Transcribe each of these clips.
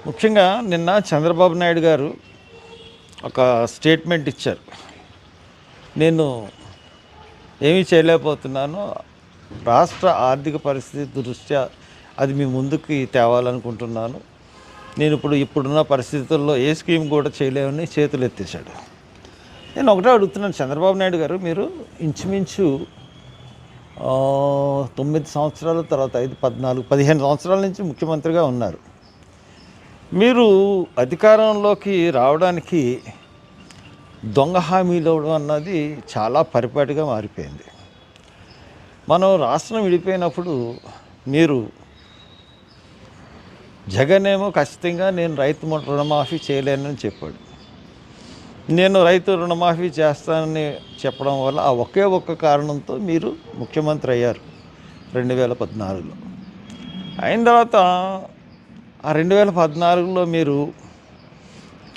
ముఖ్యంగా నిన్న చంద్రబాబు నాయుడు గారు ఒక స్టేట్మెంట్ ఇచ్చారు. నేను ఏమీ చేయలేకపోతున్నాను, రాష్ట్ర ఆర్థిక పరిస్థితి దృష్ట్యా అది మీ ముందుకి తేవాలనుకుంటున్నాను. నేను ఇప్పుడున్న పరిస్థితుల్లో ఏ స్కీమ్ కూడా చేయలేమని చేతులు ఎత్తేసాడు. నేను ఒకటే అడుగుతున్నాను, చంద్రబాబు నాయుడు గారు, మీరు ఇంచుమించు 9 సంవత్సరాల తర్వాత 5, 14, 15 సంవత్సరాల నుంచి ముఖ్యమంత్రిగా ఉన్నారు. మీరు అధికారంలోకి రావడానికి దొంగ హామీలు ఇవ్వడం అన్నది చాలా పరిపాటిగా మారిపోయింది. మనం రాష్ట్రం విడిపోయినప్పుడు మీరు జగన్ ఏమో ఖచ్చితంగా నేను రైతు రుణమాఫీ చేయలేనని చెప్పాడు. నేను రైతు రుణమాఫీ చేస్తానని చెప్పడం వల్ల ఆ ఒక్క కారణంతో మీరు ముఖ్యమంత్రి అయ్యారు 2014లో. అయిన తర్వాత ఆ 2014లో మీరు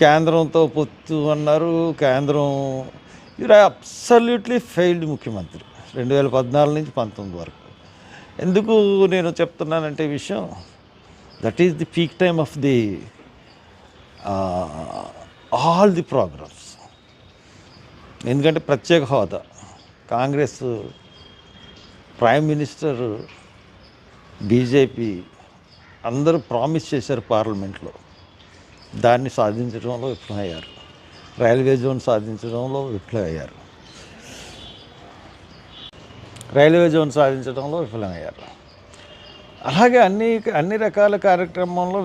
కేంద్రంతో పొత్తు అన్నారు. కేంద్రం మీరు అబ్సల్యూట్లీ ఫెయిల్డ్ ముఖ్యమంత్రి 2014 నుంచి 19 వరకు. ఎందుకు నేను చెప్తున్నానంటే విషయం, that is the peak time of the all the programs. ఎందుకంటే ప్రత్యేక హోదా, కాంగ్రెస్, ప్రైమ్ మినిస్టర్, బీజేపీ అందరూ ప్రామిస్ చేశారు పార్లమెంట్లో. దాన్ని సాధించడంలో విఫలమయ్యారు. రైల్వే జోన్ సాధించడంలో విఫలమయ్యారు. అలాగే అన్ని రకాల కార్యక్రమంలో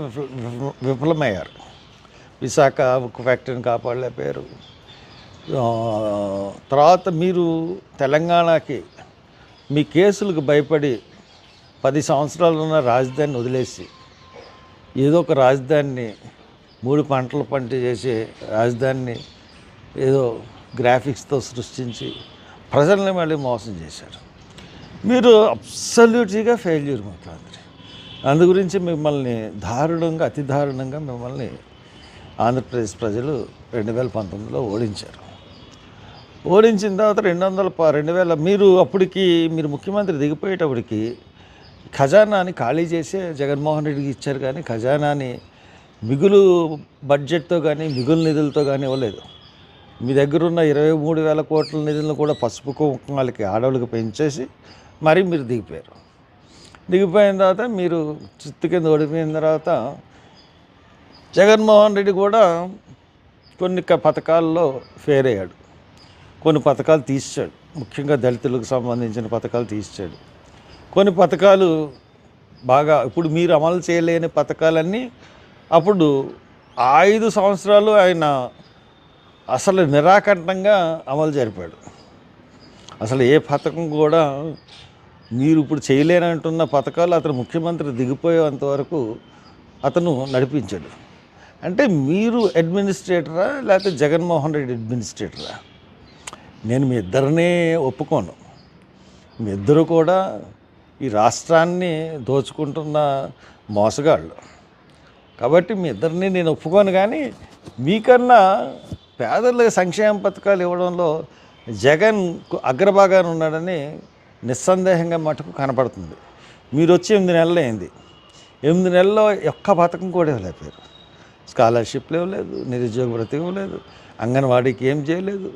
విఫలమయ్యారు. విశాఖ ఉక్కు ఫ్యాక్టరీని కాపాడలేకపోయారు. తర్వాత మీరు తెలంగాణకి మీ కేసులకు భయపడి 10 సంవత్సరాలు ఉన్న రాజధానిని వదిలేసి ఏదో ఒక రాజధానిని 3 పంటలు పంట చేసే రాజధానిని ఏదో గ్రాఫిక్స్తో సృష్టించి ప్రజల్ని మళ్ళీ మోసం చేశారు. మీరు అబ్సల్యూట్గా ఫెయిల్యూర్ ముఖ్యమంత్రి. అందు గురించి మిమ్మల్ని అతి దారుణంగా మిమ్మల్ని ఆంధ్రప్రదేశ్ ప్రజలు 2019లో ఓడించారు. ఓడించిన తర్వాత 2000 మీరు ముఖ్యమంత్రి దిగిపోయేటప్పటికి ఖజానాని ఖాళీ చేసే జగన్మోహన్ రెడ్డికి ఇచ్చారు, కానీ ఖజానాని మిగులు బడ్జెట్తో కానీ మిగులు నిధులతో కానీ ఇవ్వలేదు. మీ దగ్గర ఉన్న 23,000 కోట్ల నిధులను కూడా పసుపు కుంకుమలకి ఆడవాళ్ళకి పెంచేసి మరీ మీరు దిగిపోయారు. దిగిపోయిన తర్వాత మీరు చిత్తు కింద ఓడిపోయిన తర్వాత జగన్మోహన్ రెడ్డి కూడా కొన్ని పథకాల్లో ఫెయిల్ అయ్యాడు. కొన్ని పథకాలు తీసాడు, ముఖ్యంగా దళితులకు సంబంధించిన పథకాలు తీసాడు. కొన్ని పథకాలు బాగా ఇప్పుడు మీరు అమలు చేయలేని పథకాలన్నీ అప్పుడు 5 సంవత్సరాలు ఆయన అసలు నిరాకంఠంగా అమలు జరిపాడు. అసలు ఏ పథకం కూడా మీరు ఇప్పుడు చేయలేనంటున్న పథకాలు అతను ముఖ్యమంత్రి దిగిపోయేంత వరకు అతను నడిపించాడు. అంటే మీరు అడ్మినిస్ట్రేటరా లేకపోతే జగన్మోహన్ రెడ్డి అడ్మినిస్ట్రేటరా? నేను మీ ఇద్దరినే ఒప్పుకోను. మీ ఇద్దరు కూడా ఈ రాష్ట్రాన్ని దోచుకుంటున్న మోసగాళ్ళు. కాబట్టి మీ ఇద్దరిని నేను ఒప్పుకోను. కానీ మీకన్నా పేదలకు సంక్షేమ పథకాలు ఇవ్వడంలో జగన్ అగ్రభాగాన్ని ఉన్నాడని నిస్సందేహంగా మటుకు కనపడుతుంది. మీరు వచ్చి 8 నెలలు అయింది. 8 నెలల్లో ఒక్క పథకం కూడా ఇవ్వలేకపోయారు. స్కాలర్షిప్లు ఇవ్వలేదు, నిరుద్యోగ భృతి ఇవ్వలేదు, అంగన్వాడీకి ఏం చేయలేదు,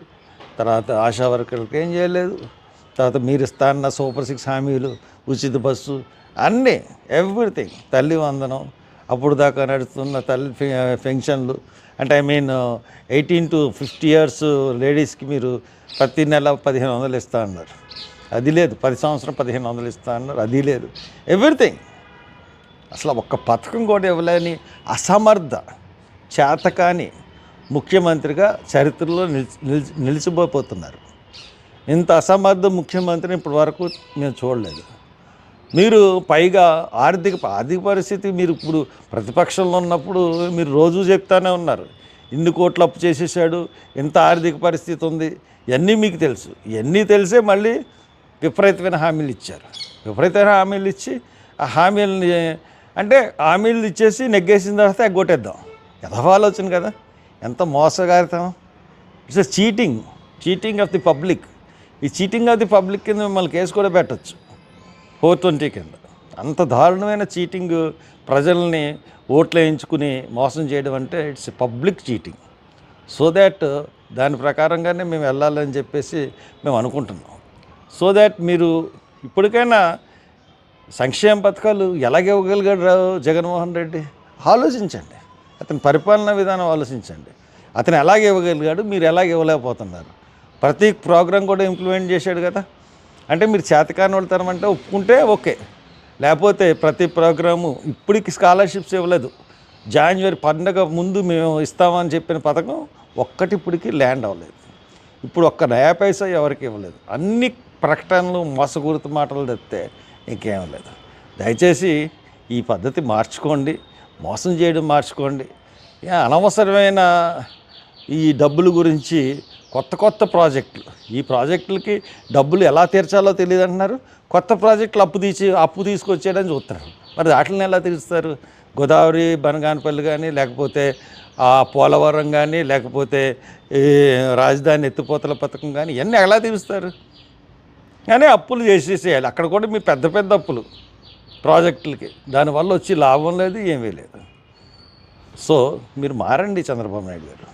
తర్వాత ఆశా వర్కర్లకు ఏం చేయలేదు, తర్వాత మీరు ఇస్తాన్న సూపర్ 6 హామీలు, ఉచిత బస్సు, అన్నీ ఎవ్రీథింగ్, తల్లి వందనం, అప్పుడు దాకా నడుస్తున్న తల్లి పెన్షన్లు, అంటే 18 to 50 years లేడీస్కి మీరు ప్రతి నెల 1,500 ఇస్తా అన్నారు. అది లేదు. 10 సంవత్సరం 1,500 ఇస్తా అన్నారు. అది లేదు. ఎవ్రీథింగ్. అసలు ఒక్క పథకం కూడా ఇవ్వలేని అసమర్థ చేతకాని ముఖ్యమంత్రిగా చరిత్రలో నిలిచిపోతున్నారు. ఇంత అసమర్థ ముఖ్యమంత్రిని ఇప్పటి వరకు మేము చూడలేదు. మీరు పైగా ఆర్థిక పరిస్థితి, మీరు ఇప్పుడు ప్రతిపక్షంలో ఉన్నప్పుడు మీరు రోజు చెప్తానే ఉన్నారు, ఇన్ని కోట్లు అప్పు చేసేసాడు, ఇంత ఆర్థిక పరిస్థితి ఉంది, ఇవన్నీ మీకు తెలుసు. ఇవన్నీ తెలిసే మళ్ళీ విపరీతమైన హామీలు ఇచ్చారు. విపరీతమైన హామీలు ఇచ్చి ఆ హామీలని హామీలు ఇచ్చేసి నెగ్గేసిన తర్వాత ఎగ్గొట్టేద్దాం. ఆలోచన కదా, ఎంత మోసగారితం. It's cheating of the public. ఈ చీటింగ్ ఆఫ్ ది పబ్లిక్ కింద మిమ్మల్ని కేసు కూడా పెట్టచ్చు 420 కింద. అంత దారుణమైన చీటింగ్ ప్రజల్ని ఓట్లు వేయించుకుని మోసం చేయడం అంటే it's public cheating. So that దాని ప్రకారంగానే మేము వెళ్ళాలని చెప్పేసి మేము అనుకుంటున్నాం. సో దాట్ మీరు ఇప్పటికైనా సంక్షేమ పథకాలు ఎలాగ ఇవ్వగలిగాడు జగన్మోహన్ రెడ్డి ఆలోచించండి. అతని పరిపాలనా విధానం ఆలోచించండి. అతను ఎలాగ ఇవ్వగలిగాడు, మీరు ఎలాగ ఇవ్వలేకపోతున్నారు. ప్రతి ప్రోగ్రాం కూడా ఇంప్లిమెంట్ చేశాడు కదా. అంటే మీరు చేతకాని వాళ్ళతనం అంటే ఒప్పుకుంటే ఓకే, లేకపోతే ప్రతి ప్రోగ్రాము ఇప్పటికి స్కాలర్షిప్స్ ఇవ్వలేదు. జాన్వరి పండగ ముందు మేము ఇస్తామని చెప్పిన పథకం ఒక్కటి ఇప్పటికి ల్యాండ్ అవ్వలేదు. ఇప్పుడు ఒక్క నయా పైసా ఎవరికి ఇవ్వలేదు. అన్ని ప్రకటనలు మోసపూరిత మాటలు తప్పితే ఇంకేం లేదు. దయచేసి ఈ పద్ధతి మార్చుకోండి, మోసం చేయడం మార్చుకోండి. అనవసరమైన ఈ డబ్బుల గురించి కొత్త ప్రాజెక్టులు, ఈ ప్రాజెక్టులకి డబ్బులు ఎలా తీర్చాలో తెలియదు అంటున్నారు. కొత్త ప్రాజెక్టులు అప్పు తీసుకొచ్చేయడం చూస్తున్నారు. మరి వాటిని ఎలా తీరుస్తారు? గోదావరి బనగానపల్లి కానీ, లేకపోతే పోలవరం కానీ, లేకపోతే ఈ రాజధాని ఎత్తిపోతల పథకం కానీ ఇవన్నీ ఎలా తీరుస్తారు? కానీ అప్పులు చేసేసేయాలి. అక్కడ కూడా మీ పెద్ద అప్పులు ప్రాజెక్టులకి, దానివల్ల వచ్చి లాభం లేదు, ఏమీ లేదు. సో మీరు మారండి చంద్రబాబు నాయుడు గారు.